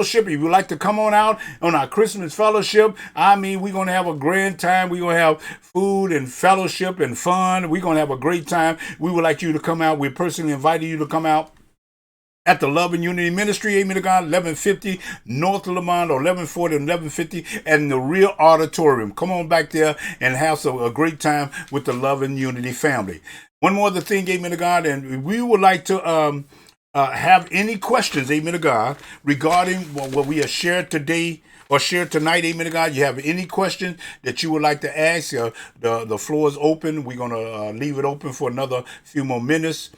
Fellowship. If you'd like to come on out on our Christmas fellowship, I mean, we're going to have a grand time. We're going to have food and fellowship and fun. We're going to have a great time. We would like you to come out. We're personally inviting you to come out at the Love and Unity Ministry, amen to God, 1150 North Lamont, or 1140 and 1150, and the real auditorium. Come on back there and have a great time with the Love and Unity family. One more other thing, amen to God, and we would like to have any questions, amen to God, regarding what we have shared today or shared tonight, amen to God. You have any questions that you would like to ask, the floor is open. We're going to leave it open for another few more minutes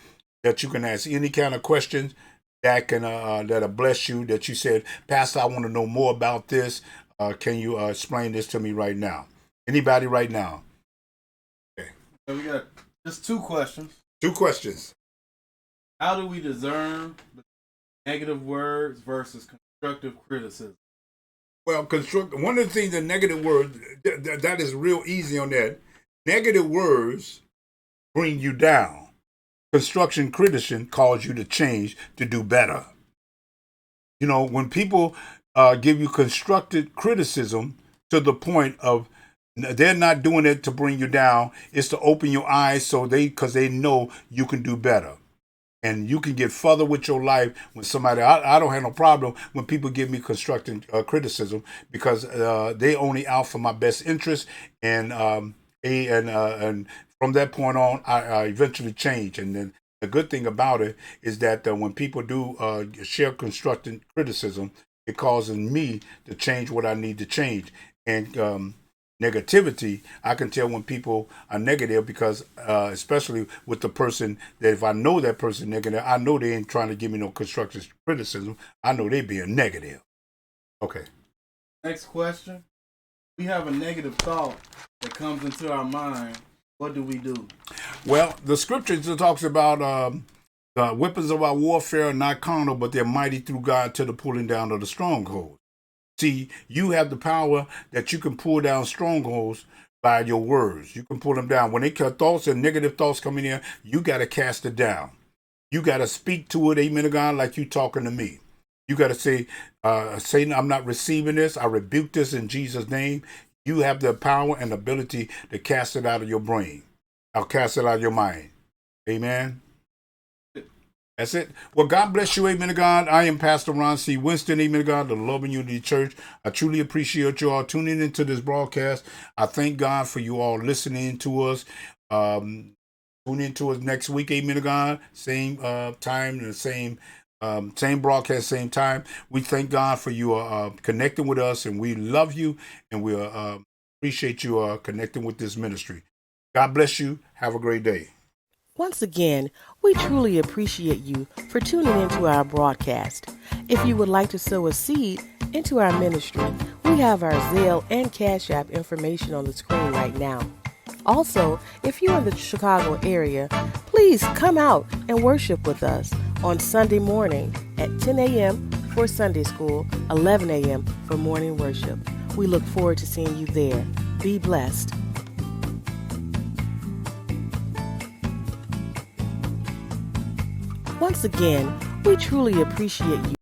that you can ask any kind of questions that can that'll bless you, that you said, Pastor, I want to know more about this. Can you explain this to me right now? Anybody right now? Okay. So we got just two questions. Two questions. How do we discern negative words versus constructive criticism? Well, one of the things, the negative words, that is real easy on that. Negative words bring you down. Construction criticism calls you to change, to do better. You know, when people give you constructive criticism to the point of they're not doing it to bring you down, it's to open your eyes because they know you can do better. And you can get further with your life when somebody, I don't have no problem when people give me constructive criticism, because they only out for my best interest. And from that point on, I eventually change. And then the good thing about it is that when people do share constructive criticism, it causes me to change what I need to change. And negativity, I can tell when people are negative, because especially with the person, that if I know that person negative, I know they ain't trying to give me no constructive criticism. I know they being negative. Okay. Next question. We have a negative thought that comes into our mind. What do we do? Well, the scripture talks about the weapons of our warfare are not carnal, but they're mighty through God to the pulling down of the strongholds. See, you have the power that you can pull down strongholds by your words. You can pull them down. When they cut thoughts and negative thoughts coming in, you got to cast it down. You got to speak to it, amen to God, like you talking to me. You got to say, Satan, I'm not receiving this. I rebuke this in Jesus' name. You have the power and ability to cast it out of your brain. I'll cast it out of your mind. Amen. That's it. Well, God bless you, amen to God. I am Pastor Ron C. Winston, amen to God, the Love and Unity Church. I truly appreciate you all tuning into this broadcast. I thank God for you all listening to us. Tune in to us next week, amen to God. Same time and the same broadcast, same time. We thank God for you connecting with us, and we love you, and we appreciate you connecting with this ministry. God bless you. Have a great day. Once again, we truly appreciate you for tuning into our broadcast. If you would like to sow a seed into our ministry, we have our Zelle and Cash App information on the screen right now. Also, if you're in the Chicago area, please come out and worship with us on Sunday morning at 10 a.m. for Sunday school, 11 a.m. for morning worship. We look forward to seeing you there. Be blessed. Once again, we truly appreciate you.